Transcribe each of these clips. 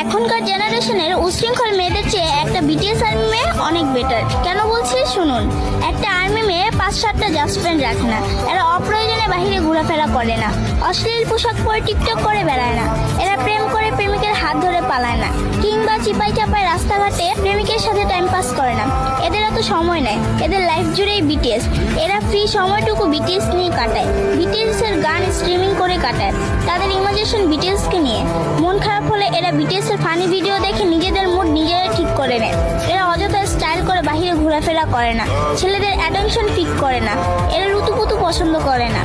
এখনকার জেনারেশনের উশৃঙ্খল মেয়েদের চেয়ে একটা বিটিএস আর্মি মেয়ে অনেক বেটার। কেন বলছি শুনুন। একটা আর্মি মেয়ে 5-7টা জাস্টফ্রেন্ড রাখে না। এরা অপ্রয়োজনে বাহিরে ঘোরাফেরা করে না, অশ্লীল পোশাক পরে টিকটক করে বেড়ায় না, এরা প্রেম করে প্রেমিকের হাত ধরে পালায় না, কিংবা চিপাই চাপায় রাস্তাঘাটে প্রেমিকের সাথে টাইম পাস করে না। এদের এত সময় নেয়, এদের লাইফ জুড়েই বিটিএস। এরা ফ্রি সময়টুকু বিটিএস নিয়ে কাটায়, বিটিএস এর গান স্ট্রিমিং করে কাটায়, তাদের ইমাজিনেশন বিটিএস কে নিয়ে। মন খারাপ হলে এরা বিটিএস এর ফানি ভিডিও দেখে নিজেদের মুড নিজেরা ঠিক করে নেয়। এরা অযথা স্টাইল করে বাহিরে ঘোরাফেরা করে না, ছেলেদের অ্যাটেনশন পিক করে না, এরা রুতুপুতু পছন্দ করে না,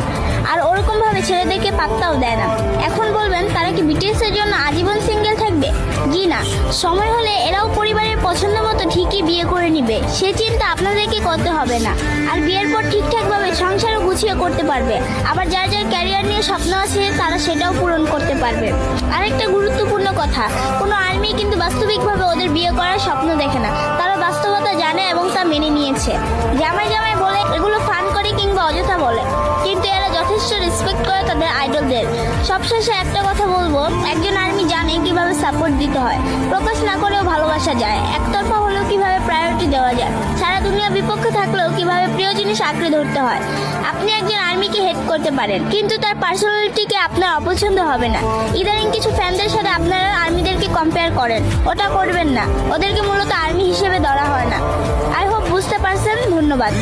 আর ওরকম ভাবে ছেলেদেরকে পাত্তাও দেয় না। এখন বলবেন তারা কি বিটিএস এর জন্য আজীবন সিঙ্গেল থাকবে? জি না, সময় হলে এরাও পরিবারের পছন্দ মতো ঠিকই বিয়ে করে নিবে, সে চিন্তা আপনাদেরকে করতে হবে না। আর বিয়ের পর ঠিকঠাকভাবে সংসারও গুছিয়ে করতে পারবে। আবার যার যার ক্যারিয়ার নিয়ে স্বপ্ন আছে তারা সেটাও পূরণ করতে পারবে। আরেকটা গুরুত্বপূর্ণ কথা, কোনো আর্মি কিন্তু বাস্তবিকভাবে ওদের বিয়ে করার স্বপ্ন দেখে না, তারা বাস্তবতা জানে এবং তা মেনে নিয়েছে। জামাই জামাই বলে এগুলো ফান করে কিংবা অযথা বলে, কিন্তু এরা যথেষ্ট রেসপেক্ট করে তাদের আইডলদের। সবশেষে একটা কথা বলবো, একজন আর্মি জানে কিভাবে সাপোর্ট দিতে হয়, প্রকাশ না করেও ভালোবাসা যায়, একতরফা হলেও কিভাবে প্রায়োরিটি দেওয়া যায়, সারা দুনিয়া বিপক্ষে থাকলেও কিভাবে প্রিয় জিনিস আঁকড়ে ধরতে হয়। আপনি একজন আর্মিকে হেট করতে পারেন, কিন্তু তার পার্সোনালিটিকে আপনার অপছন্দ হবে না। ইদানিং কিছু ফ্যানদের সাথে আপনারা আর্মিদেরকে কম্পেয়ার করেন, ওটা করবেন না। ওদেরকে মূলত আর্মি হিসেবে ধরা হয় না। আই হোপ বুঝতে পারছেন। ধন্যবাদ।